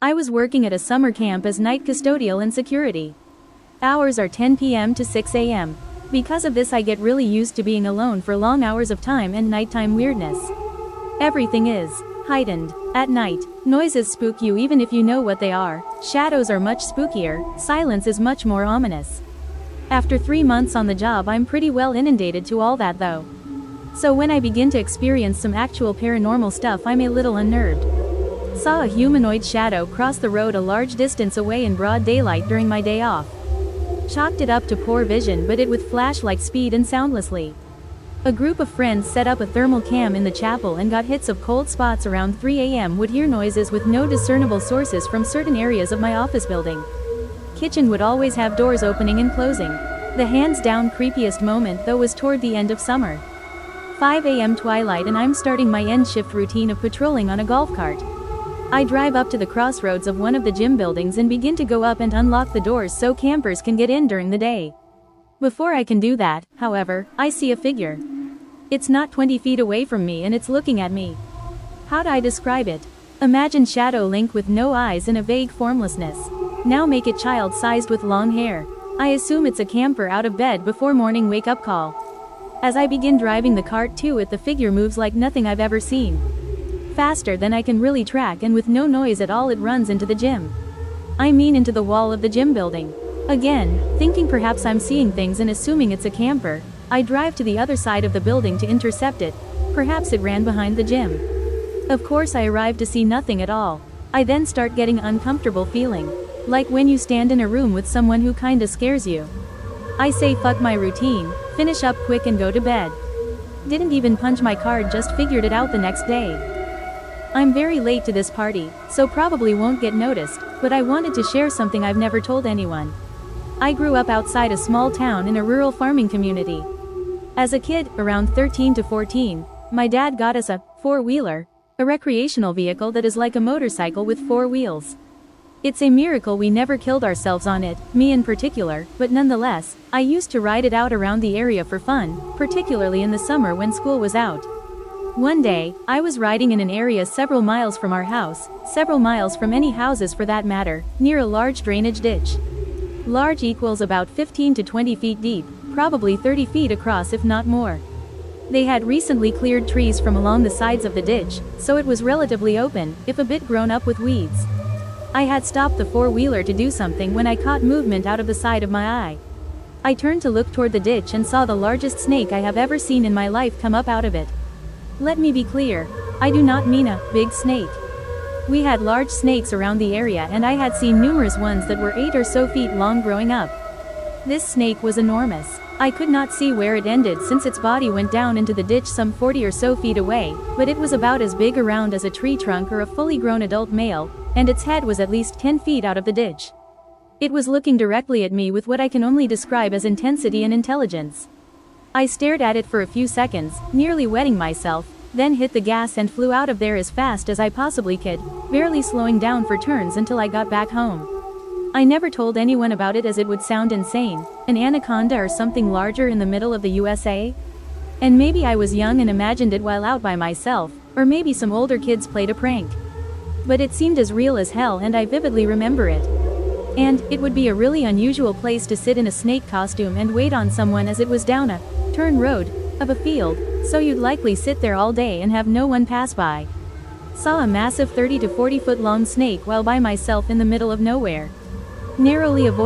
I was working at a summer camp as night custodial and security. Hours are 10 p.m. to 6 a.m. Because of this I get really used to being alone for long hours of time and nighttime weirdness. Everything is heightened. At night, noises spook you even if you know what they are, shadows are much spookier, silence is much more ominous. After 3 months on the job I'm pretty well inundated to all that though. So when I begin to experience some actual paranormal stuff I'm a little unnerved. Saw a humanoid shadow cross the road a large distance away in broad daylight during my day off. Chalked it up to poor vision but it with flash-like speed and soundlessly. A group of friends set up a thermal cam in the chapel and got hits of cold spots around 3 a.m. would hear noises with no discernible sources from certain areas of my office building. Kitchen would always have doors opening and closing. The hands down creepiest moment though was toward the end of summer. 5 a.m. twilight and I'm starting my end shift routine of patrolling on a golf cart. I drive up to the crossroads of one of the gym buildings and begin to go up and unlock the doors so campers can get in during the day. Before I can do that, however, I see a figure. It's not 20 feet away from me and it's looking at me. How'd I describe it? Imagine Shadow Link with no eyes and a vague formlessness. Now make it child-sized with long hair. I assume it's a camper out of bed before morning wake-up call. As I begin driving the cart to it the figure moves like nothing I've ever seen. Faster than I can really track and with no noise at all it runs into the gym. I mean into the wall of the gym building. Again, thinking perhaps I'm seeing things and assuming it's a camper, I drive to the other side of the building to intercept it. Perhaps it ran behind the gym. Of course I arrive to see nothing at all. I then start getting uncomfortable feeling. Like when you stand in a room with someone who kinda scares you. I say fuck my routine, finish up quick and go to bed. Didn't even punch my card, just figured it out the next day. I'm very late to this party, so probably won't get noticed, but I wanted to share something I've never told anyone. I grew up outside a small town in a rural farming community. As a kid, around 13 to 14, my dad got us a four-wheeler, a recreational vehicle that is like a motorcycle with 4 wheels. It's a miracle we never killed ourselves on it, me in particular, but nonetheless, I used to ride it out around the area for fun, particularly in the summer when school was out. One day, I was riding in an area several miles from our house, several miles from any houses for that matter, near a large drainage ditch. Large equals about 15 to 20 feet deep, probably 30 feet across if not more. They had recently cleared trees from along the sides of the ditch, so it was relatively open, if a bit grown up with weeds. I had stopped the four-wheeler to do something when I caught movement out of the side of my eye. I turned to look toward the ditch and saw the largest snake I have ever seen in my life come up out of it. Let me be clear, I do not mean a big snake. We had large snakes around the area and I had seen numerous ones that were 8 or so feet long growing up. This snake was enormous. I could not see where it ended since its body went down into the ditch some 40 or so feet away, but it was about as big around as a tree trunk or a fully grown adult male, and its head was at least 10 feet out of the ditch. It was looking directly at me with what I can only describe as intensity and intelligence. I stared at it for a few seconds, nearly wetting myself, then hit the gas and flew out of there as fast as I possibly could, barely slowing down for turns until I got back home. I never told anyone about it as it would sound insane, an anaconda or something larger in the middle of the USA? And maybe I was young and imagined it while out by myself, or maybe some older kids played a prank. But it seemed as real as hell and I vividly remember it. And, it would be a really unusual place to sit in a snake costume and wait on someone as it was down a turn road of a field, so you'd likely sit there all day and have no one pass by. Saw a massive 30 to 40 foot long snake while by myself in the middle of nowhere. Narrowly avoided